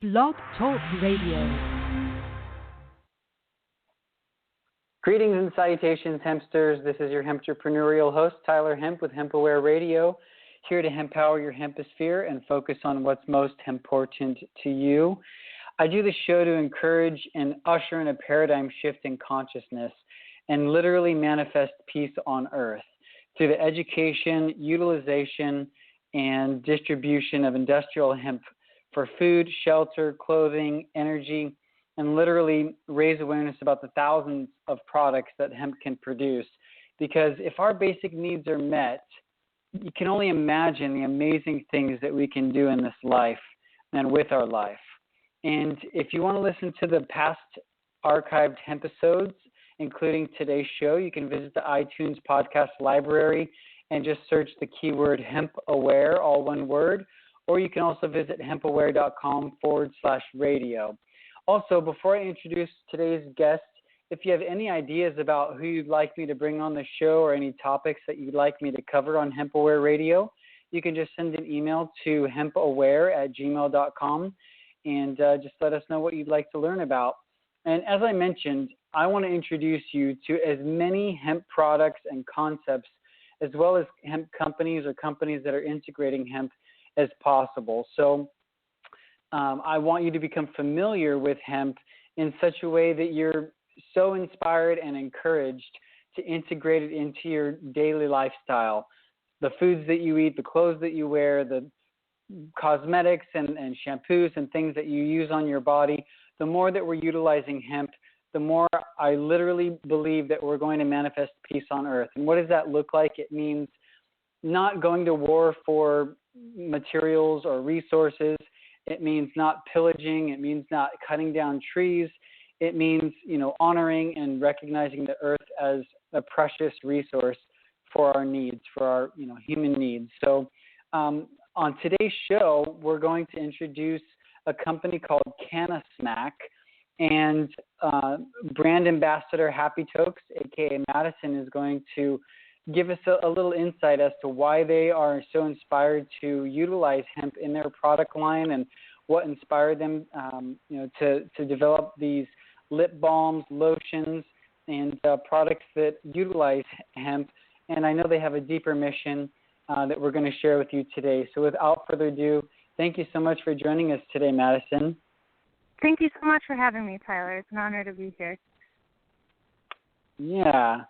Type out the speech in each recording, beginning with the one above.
Blog Talk Radio. Greetings and salutations, Hempsters. This is your Hemptrepreneurial host, Tyler Hemp with HempAware Radio, here to empower your hemposphere and focus on what's most important to you. I do this show to encourage and usher in a paradigm shift in consciousness and literally manifest peace on earth through the education, utilization, and distribution of industrial hemp for food, shelter, clothing, energy, and literally raise awareness about the thousands of products that hemp can produce. Because if our basic needs are met, you can only imagine the amazing things that we can do in this life and with our life. And if you want to listen to the past archived hemp episodes, including today's show, you can visit the iTunes podcast library and just search the keyword HempAware, all one word, or you can also visit hempaware.com/radio. Also, before I introduce today's guest, if you have any ideas about who you'd like me to bring on the show or any topics that you'd like me to cover on HempAware Radio, you can just send an email to hempaware@gmail.com and just let us know what you'd like to learn about. And as I mentioned, I want to introduce you to as many hemp products and concepts, as well as hemp companies or companies that are integrating hemp as possible. So I want you to become familiar with hemp in such a way that you're so inspired and encouraged to integrate it into your daily lifestyle. The foods that you eat, the clothes that you wear, the cosmetics and shampoos and things that you use on your body, the more that we're utilizing hemp, the more I literally believe that we're going to manifest peace on earth. And what does that look like? It means not going to war for materials or resources. It means not pillaging. It means not cutting down trees. It means, honoring and recognizing the earth as a precious resource for our needs, for our, human needs. So on today's show, we're going to introduce a company called CannaSmack, and brand ambassador HappyTokes, a.k.a. Madison, is going to give us a little insight as to why they are so inspired to utilize hemp in their product line and what inspired them, to develop these lip balms, lotions, and products that utilize hemp. And I know they have a deeper mission that we're going to share with you today. So without further ado, thank you so much for joining us today, Madison. Thank you so much for having me, Tyler. It's an honor to be here. Yeah.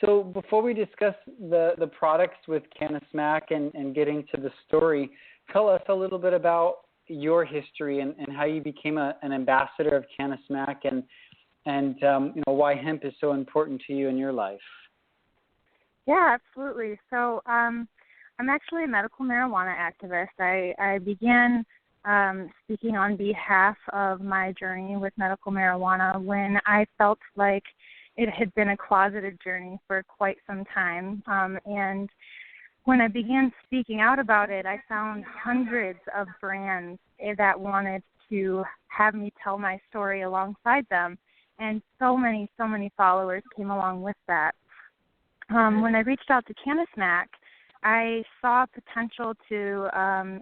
So before we discuss the products with CannaSmack and get into the story, tell us a little bit about your history and how you became an ambassador of CannaSmack and why hemp is so important to you in your life. Yeah, absolutely. So I'm actually a medical marijuana activist. I began speaking on behalf of my journey with medical marijuana when I felt like it had been a closeted journey for quite some time. And when I began speaking out about it, I found hundreds of brands that wanted to have me tell my story alongside them. And so many followers came along with that. When I reached out to CannaSmack, I saw potential to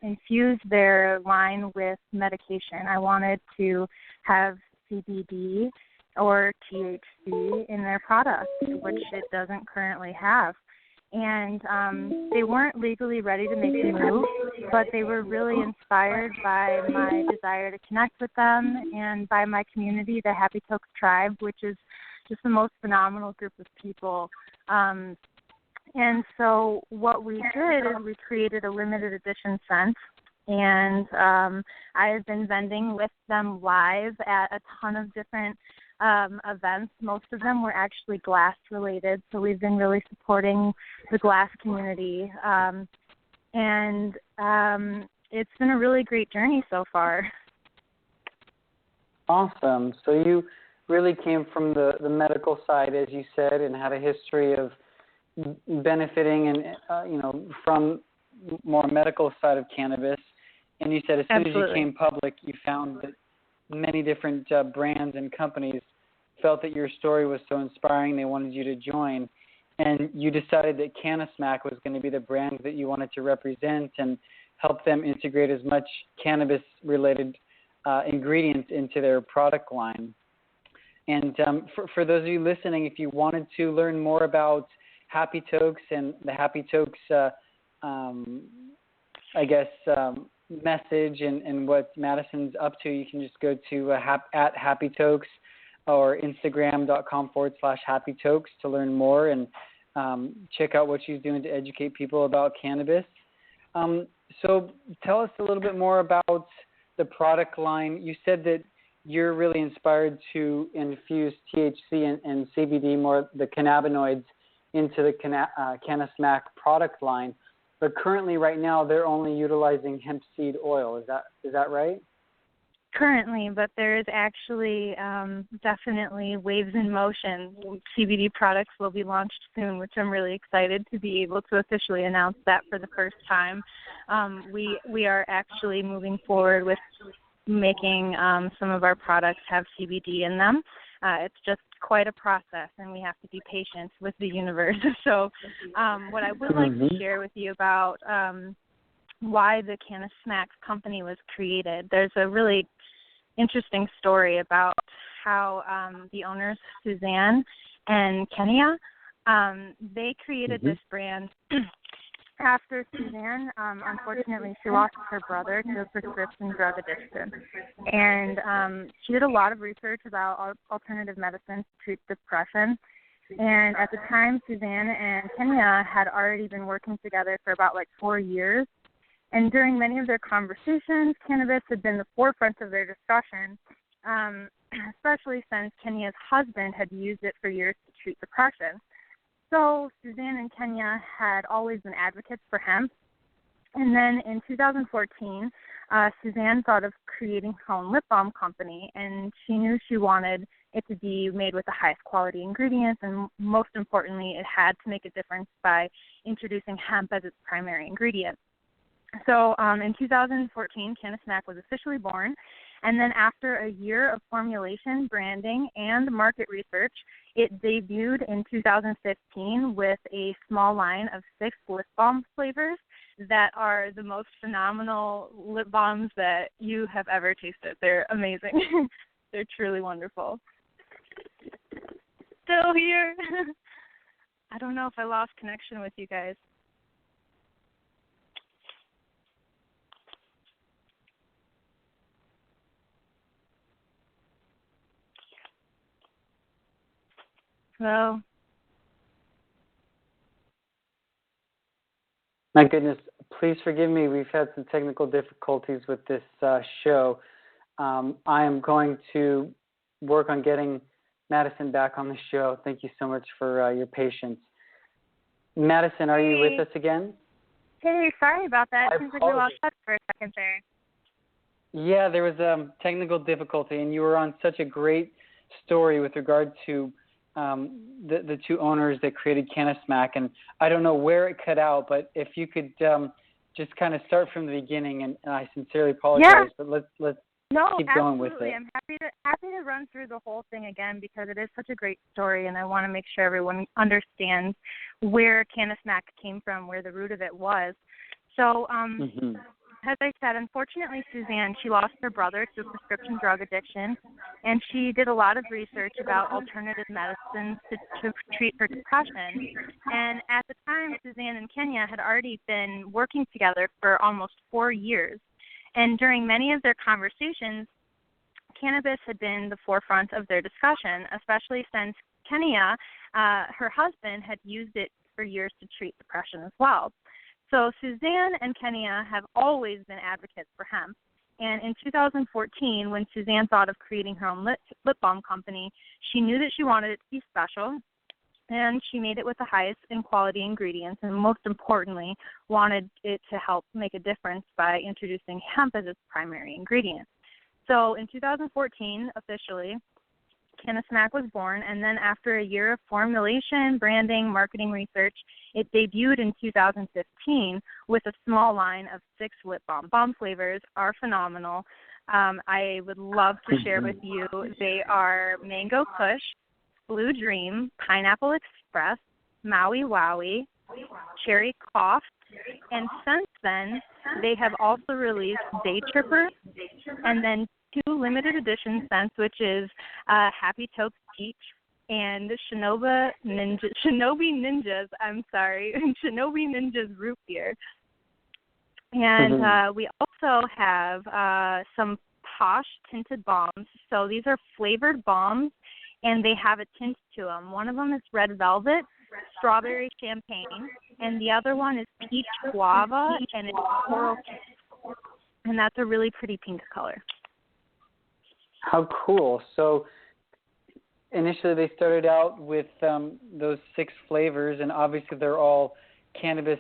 infuse their line with medication. I wanted to have CBD or THC in their product, which it doesn't currently have. And they weren't legally ready to make the move, but they were really inspired by my desire to connect with them and by my community, the HappyTokes tribe, which is just the most phenomenal group of people. And so what we did is we created a limited edition scent, and I have been vending with them live at a ton of different events. Most of them were actually glass related, so we've been really supporting the glass community. And it's been a really great journey so far. Awesome. So you really came from the medical side, as you said, and had a history of benefiting and from more medical side of cannabis. And you said as soon Absolutely. as you came public, you found that many different brands and companies felt that your story was so inspiring they wanted you to join. And you decided that CannaSmack was going to be the brand that you wanted to represent and help them integrate as much cannabis-related ingredients into their product line. And for those of you listening, if you wanted to learn more about HappyTokes and the HappyTokes, message and what Madison's up to, you can just go to at HappyTokes or Instagram.com/HappyTokes to learn more and check out what she's doing to educate people about cannabis. So tell us a little bit more about the product line. You said that you're really inspired to infuse THC and CBD, more the cannabinoids, into the CannaSmack product line. But currently, right now, they're only utilizing hemp seed oil. Is that right? Currently, but there is actually definitely waves in motion. CBD products will be launched soon, which I'm really excited to be able to officially announce that for the first time. We are actually moving forward with making some of our products have CBD in them. It's just quite a process, and we have to be patient with the universe. So what I would like to share with you about why the CannaSmack company was created, there's a really interesting story about how the owners, Suzanne and Kenya, they created this brand after Suzanne, unfortunately, she lost her brother to a prescription drug addiction. And she did a lot of research about alternative medicines to treat depression. And at the time, Suzanne and Kenya had already been working together for about 4 years. And during many of their conversations, cannabis had been the forefront of their discussion, especially since Kenya's husband had used it for years to treat depression. So Suzanne and Kenya had always been advocates for hemp. And then in 2014, Suzanne thought of creating her own lip balm company, and she knew she wanted it to be made with the highest quality ingredients, and most importantly, it had to make a difference by introducing hemp as its primary ingredient. So in 2014, CannaSmack was officially born, and then after a year of formulation, branding, and market research, it debuted in 2015 with a small line of 6 lip balm flavors that are the most phenomenal lip balms that you have ever tasted. They're amazing. They're truly wonderful. Still here. I don't know if I lost connection with you guys. Hello? My goodness, please forgive me. We've had some technical difficulties with this show. I am going to work on getting Madison back on the show. Thank you so much for your patience. Madison, are you with us again? Hey, sorry about that. It seems like we lost touch for a second there. Yeah, there was a technical difficulty, and you were on such a great story with regard to the two owners that created CannaSmack, and I don't know where it cut out, but if you could just kind of start from the beginning, and I sincerely apologize, but let's keep going with it. I'm happy to run through the whole thing again because it is such a great story, and I want to make sure everyone understands where CannaSmack came from, where the root of it was. So, as I said, unfortunately, Suzanne, she lost her brother to a prescription drug addiction, and she did a lot of research about alternative medicines to treat her depression. And at the time, Suzanne and Kenya had already been working together for almost 4 years. And during many of their conversations, cannabis had been the forefront of their discussion, especially since Kenya, her husband, had used it for years to treat depression as well. So Suzanne and Kenya have always been advocates for hemp. And in 2014, when Suzanne thought of creating her own lip balm company, she knew that she wanted it to be special, and she made it with the highest in quality ingredients, and most importantly, wanted it to help make a difference by introducing hemp as its primary ingredient. So in 2014, officially, CannaSmack was born, and then after a year of formulation, branding, marketing research, it debuted in 2015 with a small line of 6 lip balm. Balm flavors are phenomenal. I would love to share with you. They are Mango Kush, Blue Dream, Pineapple Express, Maui Wowie, Cherry Cough, and since then, they have also released Day Tripper and then two limited edition scents, which is HappyTokes Peach and Shinobi Ninjas, Shinobi Ninjas Root Beer. And we also have some Posh tinted balms. So these are flavored balms, and they have a tint to them. One of them is red velvet, strawberry champagne, and the other one is peach guava, and it's coral pink. And that's a really pretty pink color. How cool. So initially they started out with those 6 flavors, and obviously they're all cannabis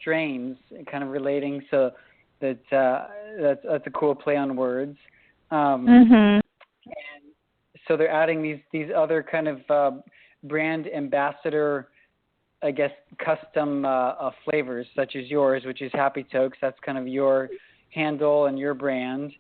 strains, kind of relating, so that's a cool play on words. And so they're adding these other kind of brand ambassador, I guess, custom flavors, such as yours, which is HappyTokes. That's kind of your handle and your brand.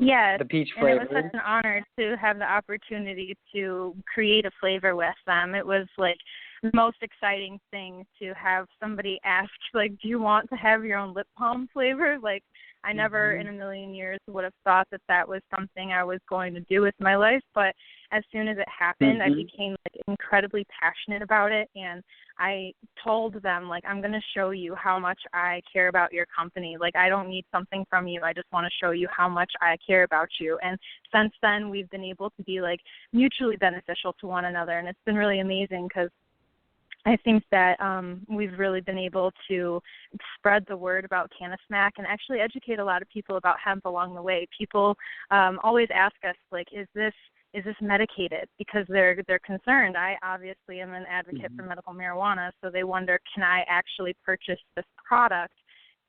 Yes, the peach flavor. And it was such an honor to have the opportunity to create a flavor with them. It was like the most exciting thing to have somebody ask, like, do you want to have your own lip balm flavor? Like, I never in a million years would have thought that that was something I was going to do with my life, but as soon as it happened, I became like incredibly passionate about it, and I told them, like, I'm going to show you how much I care about your company. Like, I don't need something from you. I just want to show you how much I care about you. And since then, we've been able to be, like, mutually beneficial to one another, and it's been really amazing because I think that we've really been able to spread the word about CannaSmack and actually educate a lot of people about hemp along the way. People always ask us, like, is this medicated? Because they're concerned. I obviously am an advocate for medical marijuana, so they wonder, can I actually purchase this product?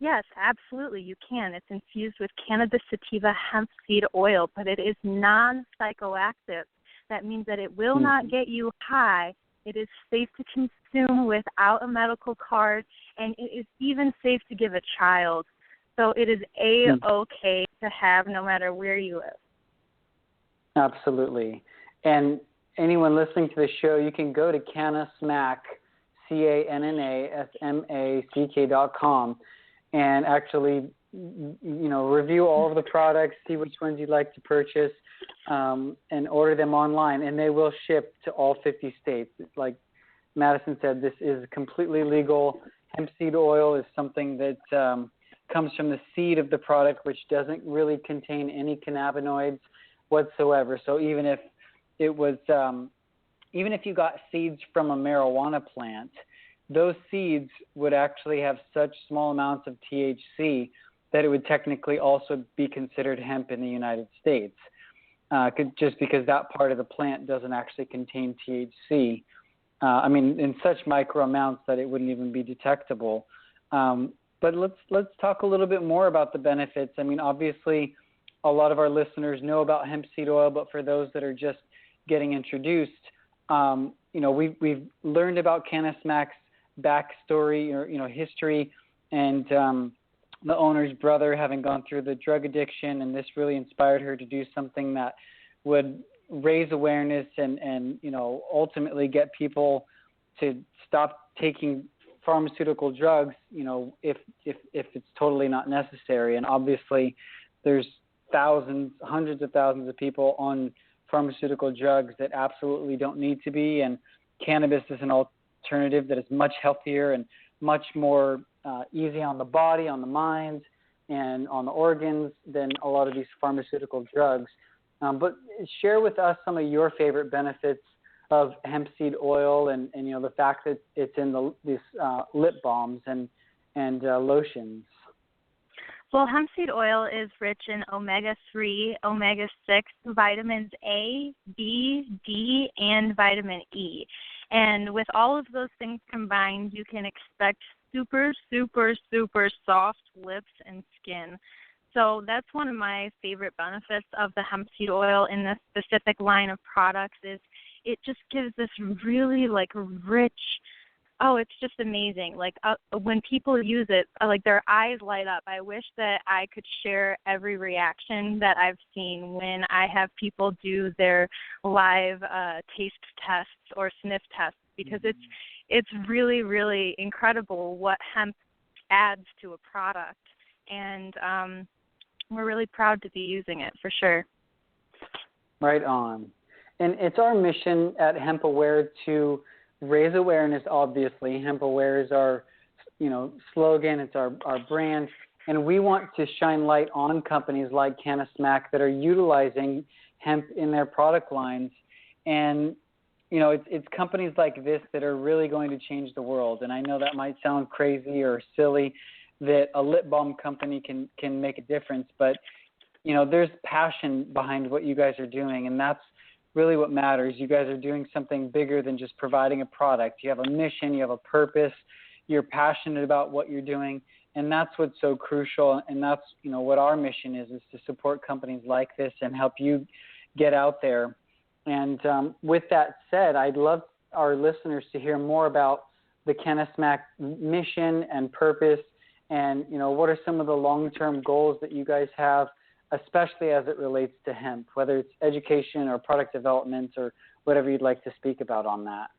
Yes, absolutely, you can. It's infused with cannabis sativa hemp seed oil, but it is non-psychoactive. That means that it will not get you high. It is safe to consume without a medical card, and it is even safe to give a child. So it is A-okay to have no matter where you live. Absolutely. And anyone listening to the show, you can go to CannaSmack, CannaSmack.com, and actually, review all of the products, see which ones you'd like to purchase, and order them online, and they will ship to all 50 states. Like Madison said, this is completely legal. Hemp seed oil is something that comes from the seed of the product, which doesn't really contain any cannabinoids whatsoever. So even if it was, even if you got seeds from a marijuana plant, those seeds would actually have such small amounts of THC that it would technically also be considered hemp in the United States, just because that part of the plant doesn't actually contain THC. In such micro amounts that it wouldn't even be detectable. But let's talk a little bit more about the benefits. I mean, obviously, a lot of our listeners know about hemp seed oil, but for those that are just getting introduced, we've learned about CannaSmack's backstory or history, and the owner's brother having gone through the drug addiction, and this really inspired her to do something that would raise awareness and ultimately get people to stop taking pharmaceutical drugs, if it's totally not necessary. And obviously there's hundreds of thousands of people on pharmaceutical drugs that absolutely don't need to be, and cannabis is an alternative that is much healthier and much more easy on the body, on the mind, and on the organs than a lot of these pharmaceutical drugs. But share with us some of your favorite benefits of hemp seed oil, and the fact that it's in these lip balms and lotions. Well, hemp seed oil is rich in omega-3, omega-6, vitamins A, B, D, and vitamin E. And with all of those things combined, you can expect super, super, super soft lips and skin. So that's one of my favorite benefits of the hemp seed oil in this specific line of products is it just gives this really rich, it's just amazing. When people use it, their eyes light up. I wish that I could share every reaction that I've seen when I have people do their live taste tests or sniff tests, because it's really, really incredible what hemp adds to a product. And we're really proud to be using it for sure. Right on. And it's our mission at Hemp Aware to raise awareness, obviously. Hemp Aware is our, slogan. It's our brand. And we want to shine light on companies like CannaSmack that are utilizing hemp in their product lines. And, it's companies like this that are really going to change the world. And I know that might sound crazy or silly that a lip balm company can make a difference, but, there's passion behind what you guys are doing, and that's really what matters. You guys are doing something bigger than just providing a product. You have a mission, you have a purpose, you're passionate about what you're doing, and that's what's so crucial, and that's, what our mission is to support companies like this and help you get out there. And with that said, I'd love our listeners to hear more about the CannaSmack mission and purpose, and, what are some of the long-term goals that you guys have, especially as it relates to hemp, whether it's education or product development or whatever you'd like to speak about on that.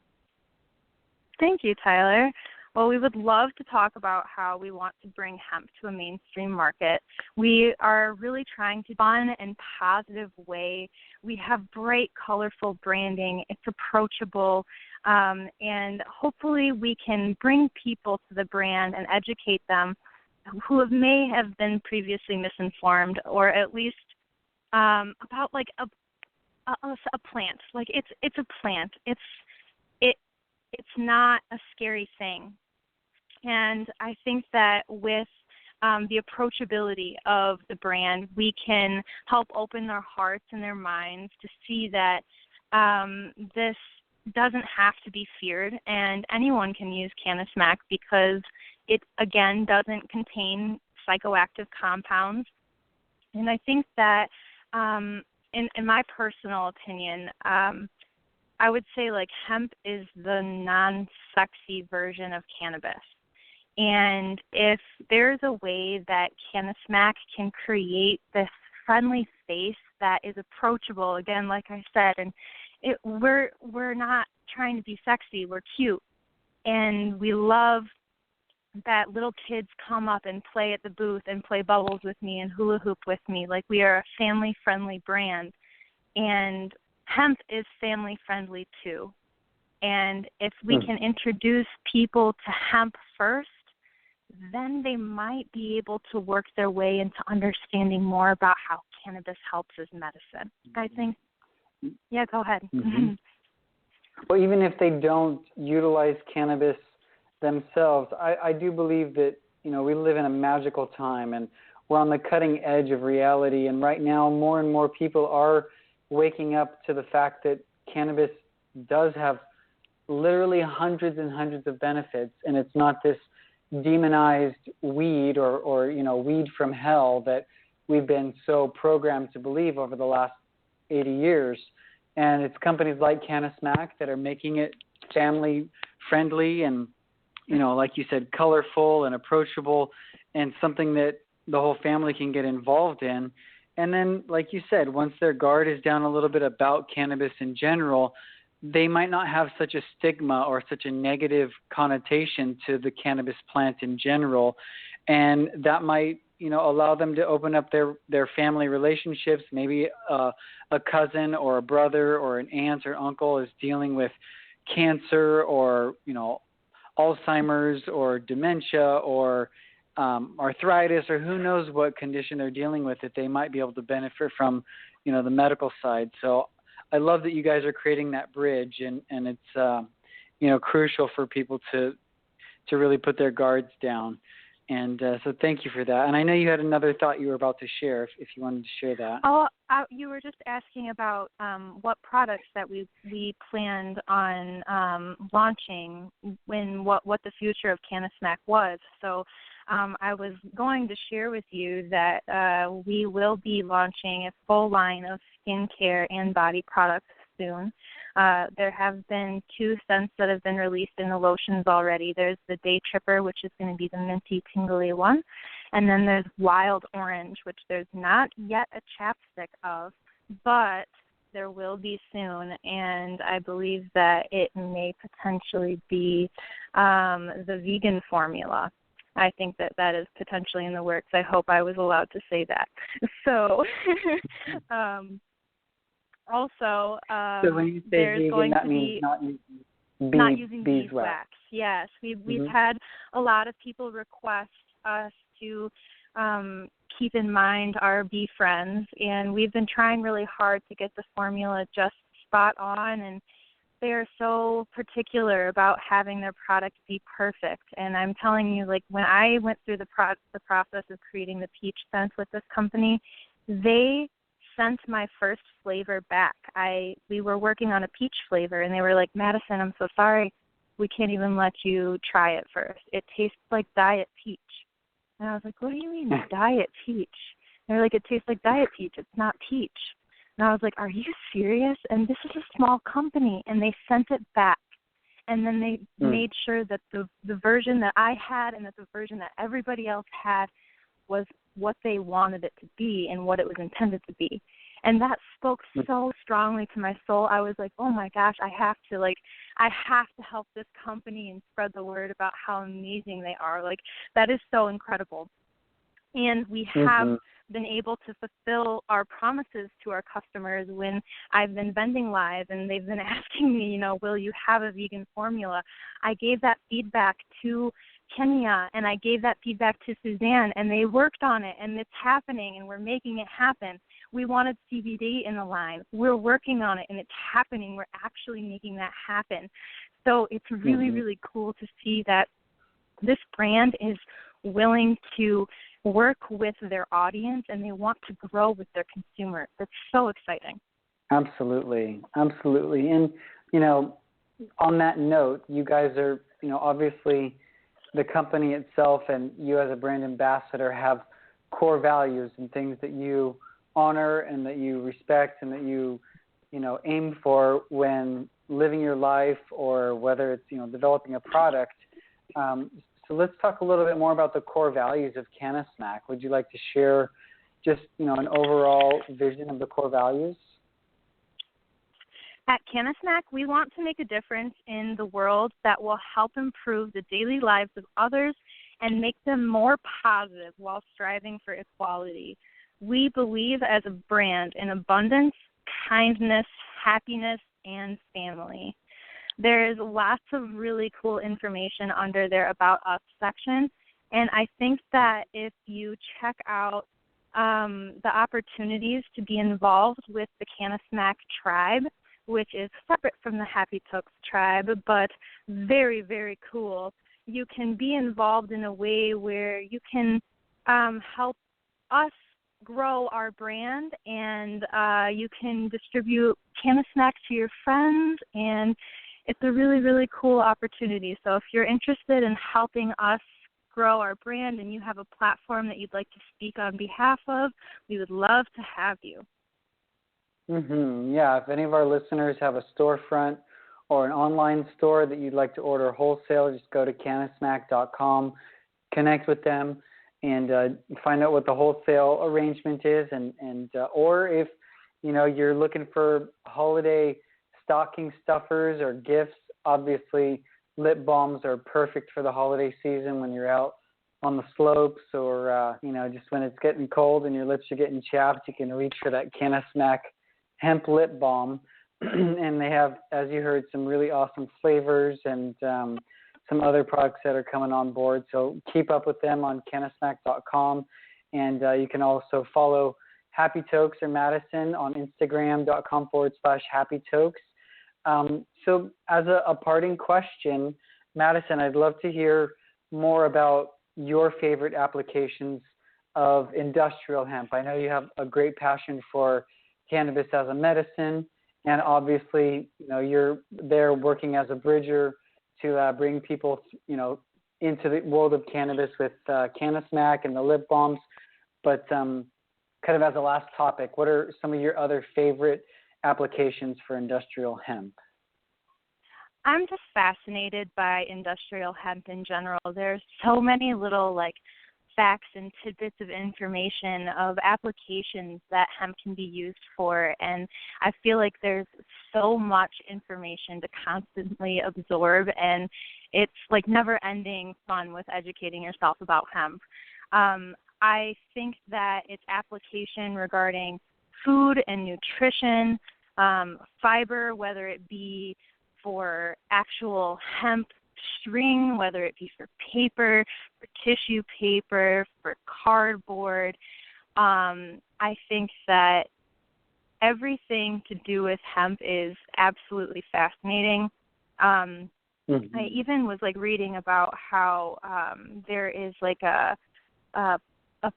Thank you, Tyler. Well, we would love to talk about how we want to bring hemp to a mainstream market. We are really trying to fun and positive way. We have bright, colorful branding. It's approachable, and hopefully we can bring people to the brand and educate them who may have been previously misinformed, or at least about like a plant. Like it's a plant. It's not a scary thing. And I think that with the approachability of the brand, we can help open their hearts and their minds to see that this doesn't have to be feared, and anyone can use CannaSmack because it, again, doesn't contain psychoactive compounds. And I think that, in my personal opinion, I would say like hemp is the non-sexy version of cannabis. And if there's a way that CannaSmack can create this friendly space that is approachable, again, like I said, and we're not trying to be sexy, we're cute. And we love that little kids come up and play at the booth and play bubbles with me and hula hoop with me. Like, we are a family-friendly brand. And hemp is family-friendly too. And if we can introduce people to hemp first, then they might be able to work their way into understanding more about how cannabis helps as medicine. I think, yeah, go ahead. Mm-hmm. Well, even if they don't utilize cannabis themselves, I do believe that, we live in a magical time, and we're on the cutting edge of reality. And right now, more and more people are waking up to the fact that cannabis does have literally hundreds and hundreds of benefits, and it's not this demonized weed or weed from hell that we've been so programmed to believe over the last 80 years. And it's companies like CannaSmack that are making it family friendly and, like you said, colorful and approachable, and something that the whole family can get involved in. And then, like you said, once their guard is down a little bit about cannabis in general, they might not have such a stigma or such a negative connotation to the cannabis plant in general. And that might, allow them to open up their family relationships. Maybe a cousin or a brother or an aunt or uncle is dealing with cancer or, Alzheimer's or dementia or arthritis, or who knows what condition they're dealing with, that they might be able to benefit from, the medical side. So I love that you guys are creating that bridge, and it's, crucial for people to really put their guards down. And so thank you for that. And I know you had another thought you were about to share, if you wanted to share that. Oh, you were just asking about what products that we planned on launching, what the future of CannaSmack was. So I was going to share with you that we will be launching a full line of skincare and body products soon. There have been 2 scents that have been released in the lotions already. There's the Day Tripper, which is going to be the minty, tingly one. And then there's Wild Orange, which there's not yet a chapstick of, but there will be soon. And I believe that it may potentially be the vegan formula. I think that is potentially in the works. I hope I was allowed to say that. So, also, so when you say there's vegan, going that to means be not not using using beeswax. beeswax. Yes, we've Mm-hmm. had a lot of people request us to keep in mind our bee friends, and we've been trying really hard to get the formula just spot on, and they are so particular about having their product be perfect. And I'm telling you, like, when I went through the process of creating the peach scent with this company, they sent my first flavor back. We were working on a peach flavor, and they were like, Madison, I'm so sorry, we can't even let you try it first. It tastes like Diet Peach. And I was like, what do you mean, Diet Peach? And they're like, it tastes like Diet Peach. It's not peach. And I was like, are you serious? And this is a small company. And they sent it back. And then they made sure that the version that I had and that the version that everybody else had was what they wanted it to be and what it was intended to be. And that spoke so strongly to my soul. I was like, oh my gosh, I have to help this company and spread the word about how amazing they are. Like, that is so incredible. And we have been able to fulfill our promises to our customers when I've been vending live and they've been asking me, will you have a vegan formula? I gave that feedback to Kenya, and I gave that feedback to Suzanne, and they worked on it, and it's happening, and we're making it happen. We wanted CBD in the line. We're working on it, and it's happening. We're actually making that happen. So it's really, really cool to see that this brand is willing to work with their audience, and they want to grow with their consumer. That's so exciting. Absolutely. And, on that note, you guys are, obviously the company itself and you as a brand ambassador have core values and things that you honor and that you respect and that you aim for when living your life, or whether it's, developing a product. So let's talk a little bit more about the core values of CannaSmack. Would you like to share just, an overall vision of the core values? At CannaSmack, we want to make a difference in the world that will help improve the daily lives of others and make them more positive while striving for equality. We believe as a brand in abundance, kindness, happiness, and family. There's lots of really cool information under their About Us section, and I think that if you check out the opportunities to be involved with the CannaSmack tribe, which is separate from the HappyTokes tribe, but very, very cool, you can be involved in a way where you can help us grow our brand, and you can distribute CannaSmack to your friends, and it's a really, really cool opportunity. So if you're interested in helping us grow our brand and you have a platform that you'd like to speak on behalf of, we would love to have you. Yeah, if any of our listeners have a storefront or an online store that you'd like to order wholesale, just go to CannaSmack.com, connect with them, and find out what the wholesale arrangement is. And or if you're looking for holiday stocking stuffers or gifts, obviously lip balms are perfect for the holiday season when you're out on the slopes, or just when it's getting cold and your lips are getting chapped, you can reach for that CannaSmack Hemp lip balm. And they have, as you heard, some really awesome flavors and some other products that are coming on board. So keep up with them on CannaSmack.com. And you can also follow HappyTokes or Madison on Instagram.com/HappyTokes. So as a parting question, Madison, I'd love to hear more about your favorite applications of industrial hemp. I know you have a great passion for cannabis as a medicine, and obviously, you're there working as a bridger to bring people, into the world of cannabis with CannaSmack and the lip balms. But kind of as a last topic, what are some of your other favorite applications for industrial hemp? I'm just fascinated by industrial hemp in general. There's so many little facts and tidbits of information of applications that hemp can be used for, and I feel like there's so much information to constantly absorb, and it's like never-ending fun with educating yourself about hemp. I think that its application regarding food and nutrition, fiber, whether it be for actual hemp string, whether it be for paper, for tissue paper, for cardboard, I think that everything to do with hemp is absolutely fascinating. I even was like reading about how there is like a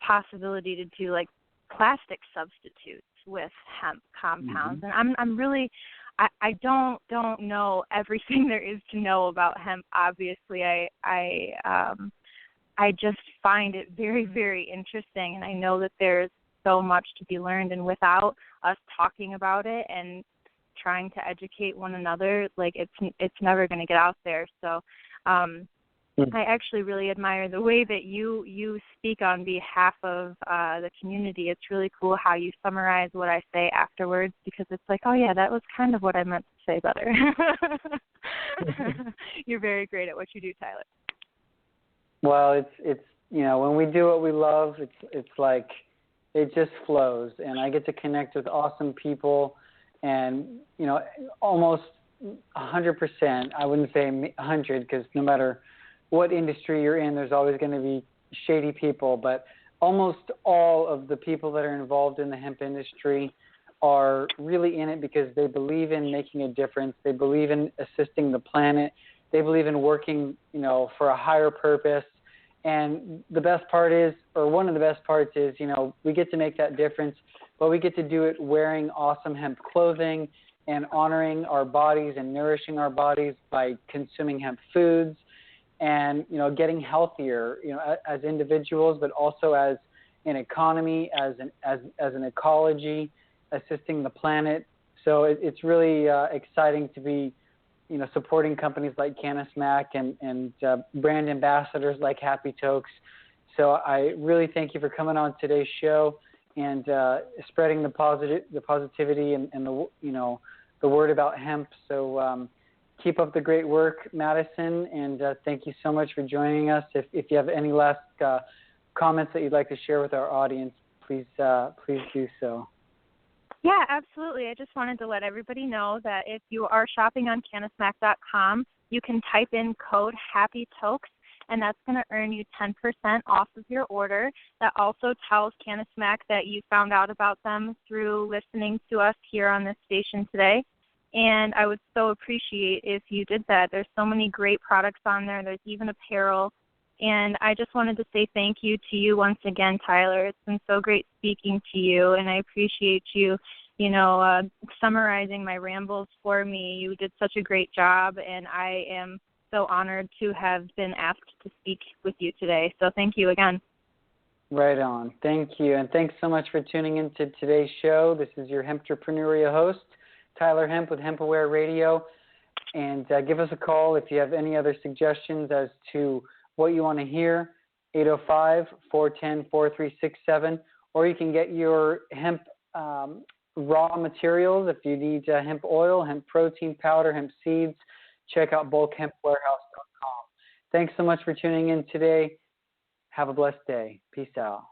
possibility to do like plastic substitutes with hemp compounds, and I'm really I don't know everything there is to know about hemp. Obviously, I just find it very, very interesting, and I know that there's so much to be learned, and without us talking about it and trying to educate one another, like it's never going to get out there. So I actually really admire the way that you speak on behalf of the community. It's really cool how you summarize what I say afterwards, because it's like, oh yeah, that was kind of what I meant to say better. You're very great at what you do, Tyler. Well, it's when we do what we love, it's like it just flows, and I get to connect with awesome people, and almost 100%. I wouldn't say 100, because no matter what industry you're in, there's always going to be shady people, but almost all of the people that are involved in the hemp industry are really in it because they believe in making a difference. They believe in assisting the planet. They believe in working, for a higher purpose. And the best part is, or one of the best parts is, we get to make that difference, but we get to do it wearing awesome hemp clothing and honoring our bodies and nourishing our bodies by consuming hemp foods and, getting healthier, as individuals, but also as an economy, as an ecology, assisting the planet. So it's really exciting to be supporting companies like CannaSmack and brand ambassadors like HappyTokes. So I really thank you for coming on today's show and spreading the positivity and the word about hemp. So keep up the great work, Madison, and thank you so much for joining us. If you have any last comments that you'd like to share with our audience, please do so. Yeah, absolutely. I just wanted to let everybody know that if you are shopping on CannaSmack.com, you can type in code HappyTokes, and that's going to earn you 10% off of your order. That also tells CannaSmack that you found out about them through listening to us here on this station today. And I would so appreciate if you did that. There's so many great products on there. There's even apparel. And I just wanted to say thank you to you once again, Tyler. It's been so great speaking to you, and I appreciate you, summarizing my rambles for me. You did such a great job, and I am so honored to have been asked to speak with you today. So thank you again. Right on. Thank you. And thanks so much for tuning into today's show. This is your Hemptrepreneurial host, Tyler Hemp with HempAware Radio. And give us a call if you have any other suggestions as to what you want to hear, 805-410-4367, or you can get your hemp raw materials if you need hemp oil, hemp protein powder, hemp seeds. Check out bulkhempwarehouse.com. Thanks so much for tuning in today. Have a blessed day. Peace out.